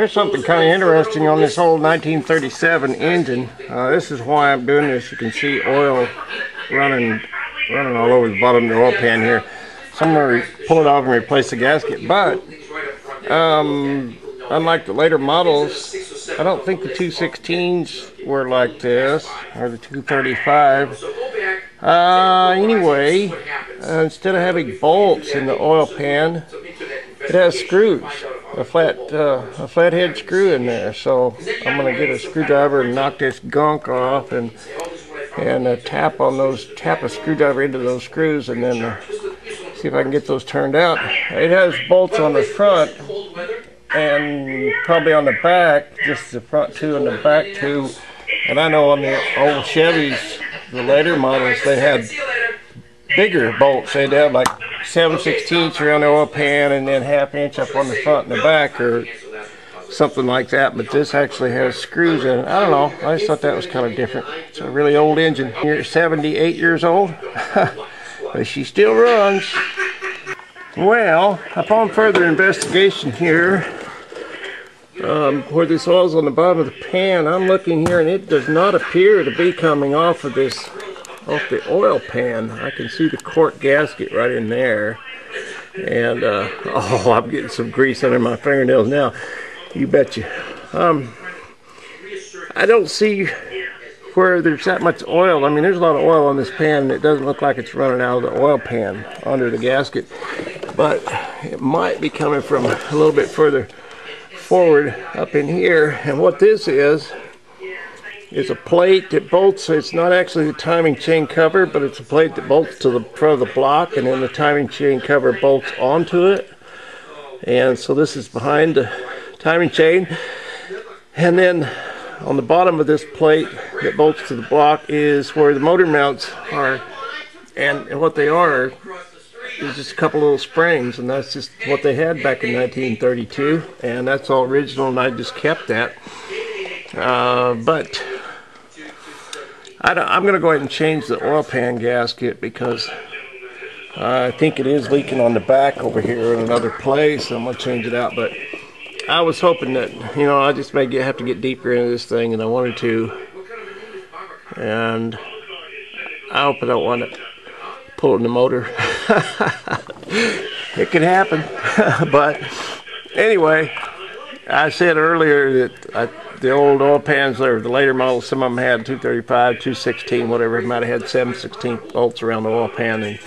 Here's something kind of interesting on this old 1937 engine. This is why I'm doing this. You can see oil running all over the bottom of the oil pan here. So I'm going to pull it off and replace the gasket. But unlike the later models, I don't think the 216s were like this, or the 235. Anyway, instead of having bolts in the oil pan, it has screws, a flathead screw in there. So I'm going to get a screwdriver and knock this gunk off and tap a screwdriver into those screws, and then see if I can get those turned out. It has bolts on the front and probably on the back, just the front two and the back two. And I know on the old Chevys, the later models, they had bigger bolts. They'd have like 7/16 around the oil pan and then 1/2 inch up on the front and the back, or something like that. But this actually has screws in it. I don't know, I just thought that was kind of different. It's a really old engine. Here, 78 years old, but she still runs. Well, upon further investigation here, where this oil's on the bottom of the pan, I'm looking here and it does not appear to be coming off the oil pan. I can see the cork gasket right in there. And, oh, I'm getting some grease under my fingernails now. You betcha. I don't see where there's that much oil. I mean, there's a lot of oil on this pan, and it doesn't look like it's running out of the oil pan under the gasket. But it might be coming from a little bit further forward up in here. And what this is a plate that bolts. It's not actually the timing chain cover, but it's a plate that bolts to the front of the block, and then the timing chain cover bolts onto it. And so this is behind the timing chain. And then on the bottom of this plate that bolts to the block is where the motor mounts are. And what they are is just a couple little springs, and that's just what they had back in 1932. And that's all original, and I just kept that. But I'm going to go ahead and change the oil pan gasket, because I think it is leaking on the back over here in another place. I'm going to change it out. But I was hoping that, you know, I just may have to get deeper into this thing, and I wanted to. And I hope I don't want to pull in the motor. It could happen. But anyway, I said earlier that the old oil pans, or the later models, some of them had 235, 216, whatever. It might have had 7/16 bolts around the oil pan and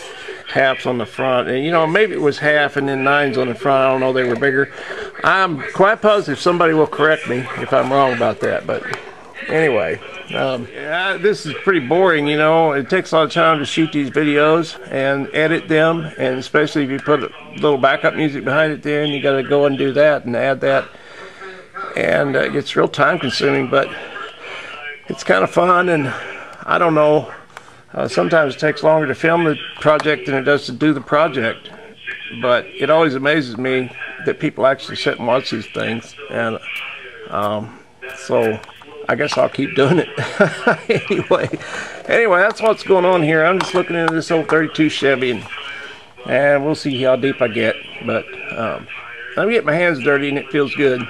halves on the front. And, you know, maybe it was half and then 9s on the front. I don't know, they were bigger. I'm quite positive somebody will correct me if I'm wrong about that. But anyway, yeah, this is pretty boring, you know. It takes a lot of time to shoot these videos and edit them, and especially if you put a little backup music behind it, then you got to go and do that and add that. And it gets real time consuming, but it's kind of fun. And I don't know, sometimes it takes longer to film the project than it does to do the project, but it always amazes me that people actually sit and watch these things. And so I guess I'll keep doing it. anyway, that's what's going on here. I'm just looking into this old 32 Chevy, and we'll see how deep I get. But I'm getting my hands dirty and it feels good.